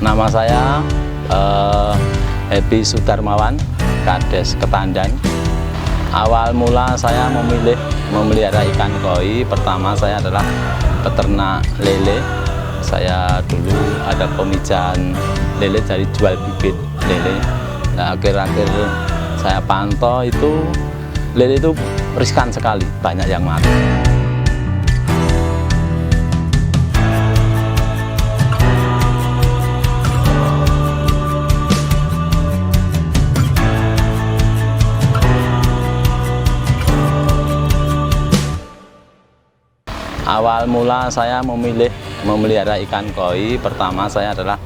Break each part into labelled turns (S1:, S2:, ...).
S1: Nama saya Happy Sudarmawan, Kades Ketandan. Awal mula saya memelihara ikan koi, pertama saya adalah peternak lele. Saya dulu ada pemijahan lele dari jual bibit lele. Nah, akhir-akhir saya pantau itu lele itu riskan sekali, banyak yang mati. Awal mula saya memelihara ikan koi, pertama saya adalah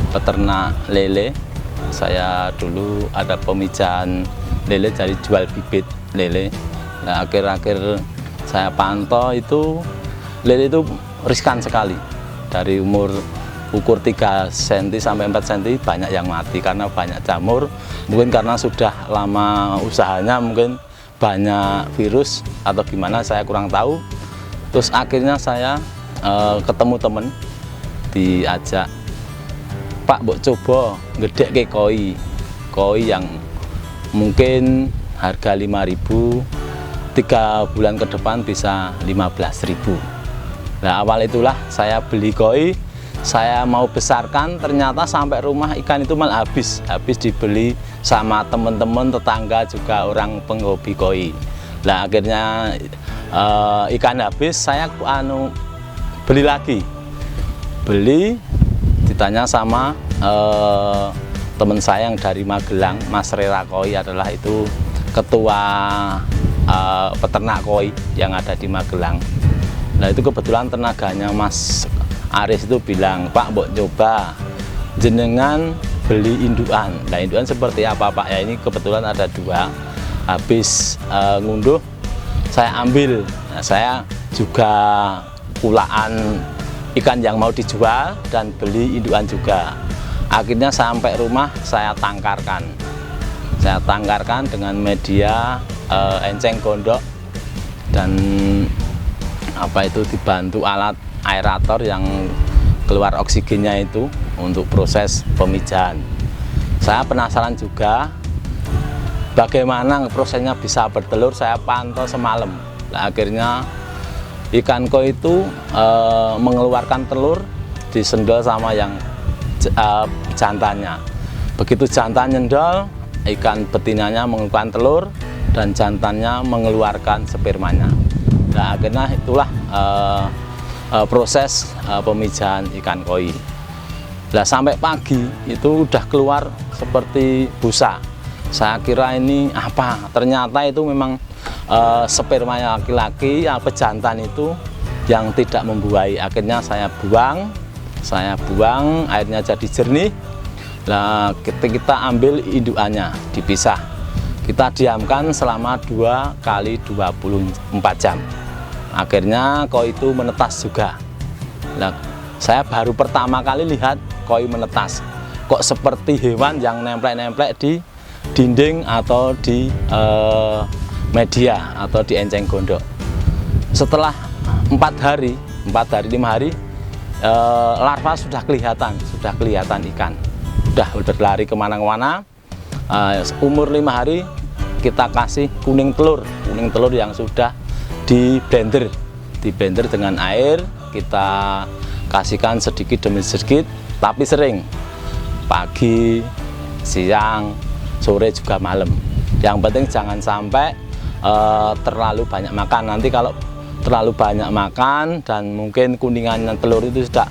S1: peternak lele. Saya dulu ada pemijahan lele dari jual bibit lele. Nah, akhir-akhir saya pantau itu lele itu riskan sekali. Dari ukur 3 cm sampai 4 cm banyak yang mati karena banyak jamur. Mungkin karena sudah lama usahanya, mungkin banyak virus atau gimana, saya kurang tahu. Terus akhirnya saya ketemu temen, diajak, Pak, mbok coba ngedek ke koi yang mungkin harga 5.000, 3 bulan ke depan bisa 15.000. Nah, awal itulah saya beli koi, saya mau besarkan, ternyata sampai rumah ikan itu malah habis dibeli sama teman-teman, tetangga juga orang penghobi koi. Nah, akhirnya ikan habis, saya beli ditanya sama teman saya yang dari Magelang, Mas Rera Koi, adalah itu ketua peternak koi yang ada di Magelang. Nah, itu kebetulan tenaganya Mas Aris itu bilang, Pak, mbok coba jenengan beli indukan. Nah, indukan seperti apa, Pak? Ya, ini kebetulan ada 2. Habis ngunduh saya ambil. Nah, saya juga pulaan ikan yang mau dijual dan beli indukan juga. Akhirnya sampai rumah saya tangkarkan dengan media enceng gondok dan dibantu alat aerator yang keluar oksigennya itu untuk proses pemijahan. Saya penasaran juga bagaimana prosesnya bisa bertelur, saya pantau semalam. Nah, akhirnya ikan koi itu mengeluarkan telur disendol sama yang jantannya. Begitu jantan nyendol, ikan betinanya mengeluarkan telur dan jantannya mengeluarkan spermanya. Nah, akhirnya itulah proses pemijahan ikan koi. Nah, sampai pagi itu udah keluar seperti busa. Saya kira ini apa, ternyata itu memang spermanya laki-laki, pejantan itu yang tidak membuahi. Akhirnya saya buang, airnya jadi jernih. Nah, kita ambil indukannya, dipisah, kita diamkan selama 2 kali 24 jam. Akhirnya koi itu menetas juga. Nah, saya baru pertama kali lihat koi menetas, kok seperti hewan yang nemplek-nemplek di dinding atau di media atau di enceng gondok. Setelah 4 hari 5 hari larva sudah kelihatan ikan, udah berlari kemana-mana. Umur 5 hari kita kasih kuning telur yang sudah di blender dengan air, kita kasihkan sedikit demi sedikit, tapi sering, pagi, siang, sore juga malam. Yang penting jangan sampai terlalu banyak makan. Nanti kalau terlalu banyak makan dan mungkin kuningan telur itu sudah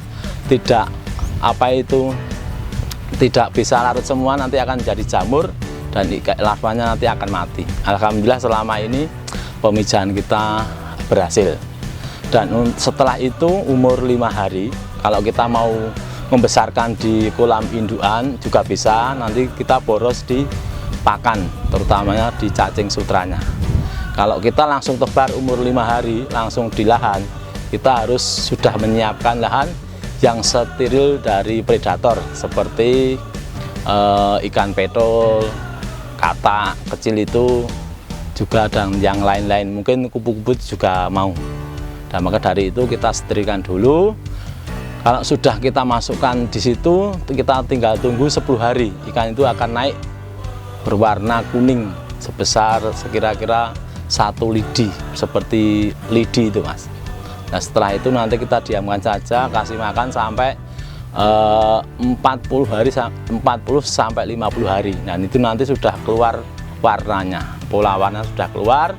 S1: tidak bisa larut semua, nanti akan jadi jamur dan larvanya nanti akan mati. Alhamdulillah selama ini pemijahan kita berhasil. Dan setelah itu umur 5 hari, kalau kita mau membesarkan di kolam indukan juga bisa, nanti kita boros di pakan, terutamanya di cacing sutranya. Kalau kita langsung tebar umur 5 hari langsung di lahan, kita harus sudah menyiapkan lahan yang steril dari predator seperti ikan petol, katak kecil itu juga, dan yang lain-lain, mungkin kupu-kupu juga mau. Dan maka dari itu kita sterilkan dulu. Kalau sudah kita masukkan di situ, kita tinggal tunggu 10 hari. Ikan itu akan naik berwarna kuning sebesar sekira-kira 1 lidi, seperti lidi itu Mas. Nah setelah itu nanti kita diamkan saja, kasih makan sampai 40 hari, 40 sampai 50 hari. Nah itu nanti sudah keluar warnanya, pola warna sudah keluar.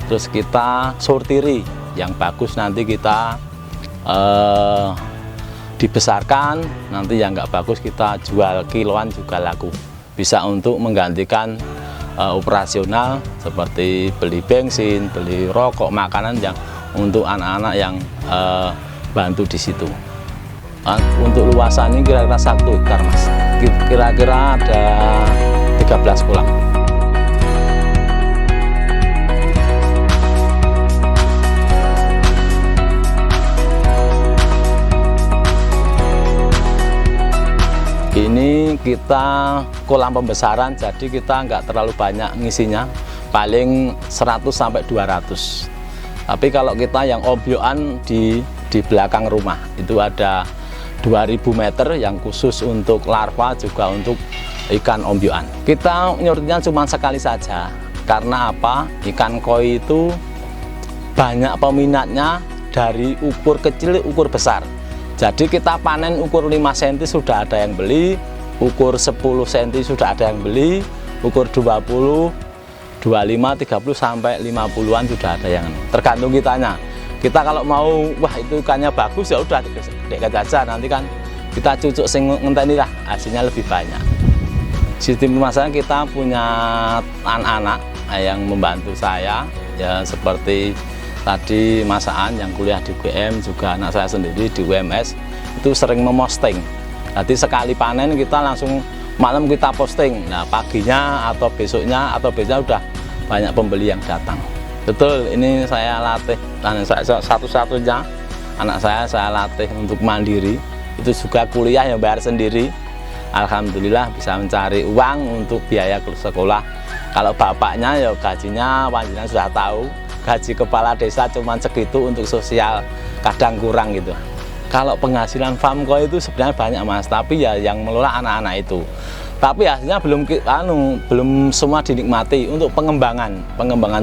S1: Terus kita sortiri, yang bagus nanti kita dibesarkan, nanti yang nggak bagus kita jual kiloan juga laku, bisa untuk menggantikan operasional seperti beli bensin, beli rokok, makanan yang untuk anak-anak yang bantu di situ. Untuk luasannya kira-kira 1 hektar Mas, kira-kira ada 13 kolam. Ini kita kolam pembesaran, jadi kita nggak terlalu banyak ngisinya, paling 100 sampai 200. Tapi kalau kita yang ombyokan di belakang rumah itu ada 2000 meter yang khusus untuk larva, juga untuk ikan ombyokan. Kita nyurutnya cuma sekali saja, karena apa? Ikan koi itu banyak peminatnya, dari ukur kecil ukur besar. Jadi kita panen ukur 5 cm sudah ada yang beli, ukur 10 cm sudah ada yang beli, ukur 20, 25, 30 sampai 50-an sudah ada yang, tergantung kitanya. Kita kalau mau, wah itu ikannya bagus, ya udah dekat aja, nanti kan kita cucuk sing ngenteni lah, hasilnya lebih banyak. Sistem pemasaran kita punya anak-anak yang membantu saya, ya seperti tadi Mas Aan yang kuliah di UGM, juga anak saya sendiri di UMS, itu sering memosting. Jadi sekali panen kita langsung malam kita posting. Nah paginya atau besoknya udah banyak pembeli yang datang. Betul, ini saya latih, saya satu-satunya anak saya latih untuk mandiri. Itu juga kuliah yang bayar sendiri. Alhamdulillah bisa mencari uang untuk biaya sekolah. Kalau bapaknya ya gajinya panjenengan sudah tahu, gaji kepala desa cuma segitu untuk sosial, kadang kurang gitu. Kalau penghasilan farm koi itu sebenarnya banyak Mas, tapi ya yang mengelola anak-anak itu. Tapi hasilnya belum semua dinikmati. Untuk pengembangan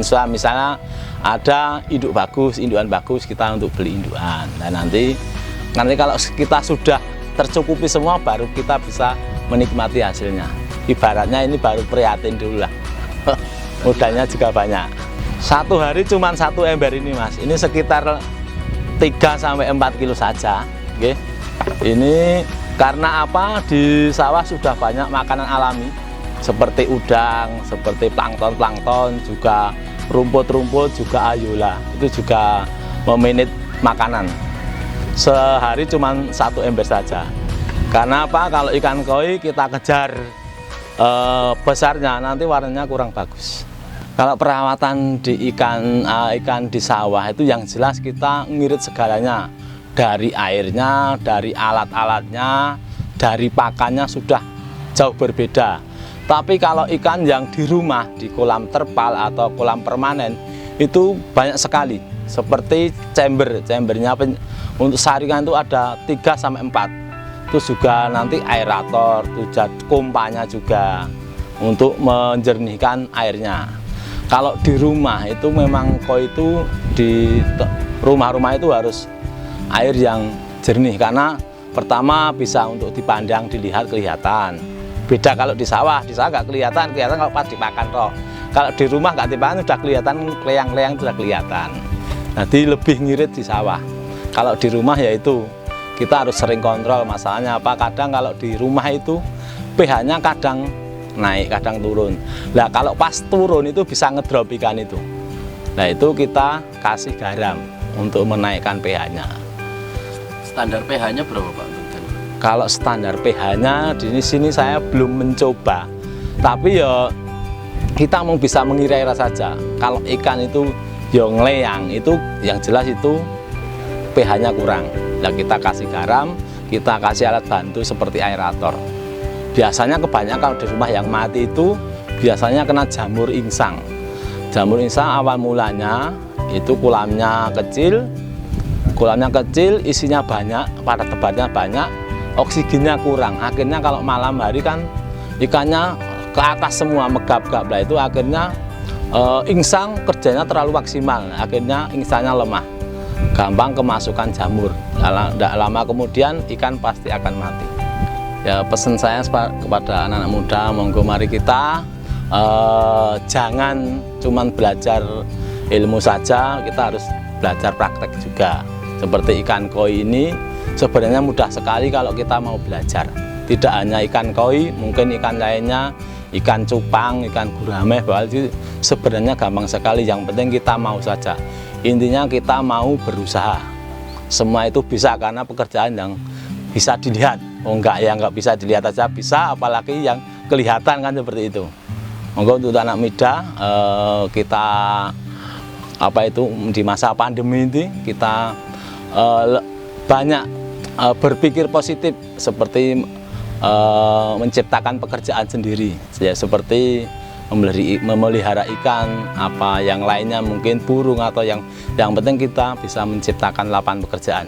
S1: usaha, misalnya ada indukan bagus kita untuk beli indukan. Nah nanti kalau kita sudah tercukupi semua, baru kita bisa menikmati hasilnya. Ibaratnya ini baru prihatin dulu lah. Modalnya juga banyak. Satu hari cuma 1 ember ini Mas, ini sekitar 3 sampai 4 kilo saja. Oke. Ini karena apa? Di sawah sudah banyak makanan alami seperti udang, seperti plankton, juga rumput-rumput, juga ayola. Itu juga memanage makanan. Sehari cuma 1 ember saja. Karena apa? Kalau ikan koi kita kejar besarnya, nanti warnanya kurang bagus. Kalau perawatan di ikan di sawah itu yang jelas kita ngirit segalanya, dari airnya, dari alat-alatnya, dari pakannya sudah jauh berbeda. Tapi kalau ikan yang di rumah, di kolam terpal atau kolam permanen itu banyak sekali. Seperti chambernya untuk saringan itu ada 3 sampai 4. Terus juga nanti aerator, pompanya juga untuk menjernihkan airnya. Kalau di rumah itu memang koi itu di rumah-rumah itu harus air yang jernih, karena pertama bisa untuk dipandang, dilihat, kelihatan. Beda kalau di sawah nggak kelihatan kalau pas dipakan toh. Kalau di rumah nggak dipakan sudah kelihatan, kleyang-kleyang sudah kelihatan. Jadi lebih ngirit di sawah. Kalau di rumah ya itu kita harus sering kontrol. Masalahnya apa? Kadang kalau di rumah itu pH-nya kadang naik, kadang turun. Nah kalau pas turun itu bisa ngedrop ikan itu. Nah itu kita kasih garam untuk menaikkan pH-nya.
S2: Standar pH-nya berapa Pak?
S1: Kalau standar pH-nya di sini saya belum mencoba. Tapi ya kita mau bisa mengira-ira saja. Kalau ikan itu ya ngeleyang, itu yang jelas itu pH-nya kurang. Nah kita kasih garam, kita kasih alat bantu seperti aerator. Biasanya kebanyakan kalau di rumah yang mati itu biasanya kena jamur insang. Jamur insang awal mulanya itu kolamnya kecil, Kolamnya kecil, isinya banyak, pada tempatnya banyak, oksigennya kurang. Akhirnya kalau malam hari kan ikannya ke atas semua, megap-gap. Lah itu akhirnya insang kerjanya terlalu maksimal. Akhirnya insangnya lemah, gampang kemasukan jamur. Tidak lama kemudian ikan pasti akan mati. Ya, pesan saya kepada anak-anak muda, monggo mari kita jangan cuman belajar ilmu saja, kita harus belajar praktek juga. Seperti ikan koi ini sebenarnya mudah sekali kalau kita mau belajar. Tidak hanya ikan koi, mungkin ikan lainnya, ikan cupang, ikan gurame, itu sebenarnya gampang sekali. Yang penting kita mau saja. Intinya kita mau berusaha. Semua itu bisa karena pekerjaan yang bisa dilihat. Oh enggak, ya enggak bisa dilihat aja bisa, apalagi yang kelihatan kan seperti itu. Monggo untuk anak muda, kita di masa pandemi ini kita banyak berpikir positif, seperti menciptakan pekerjaan sendiri, ya, seperti memelihara ikan, apa yang lainnya, mungkin burung atau yang penting kita bisa menciptakan lapangan pekerjaan.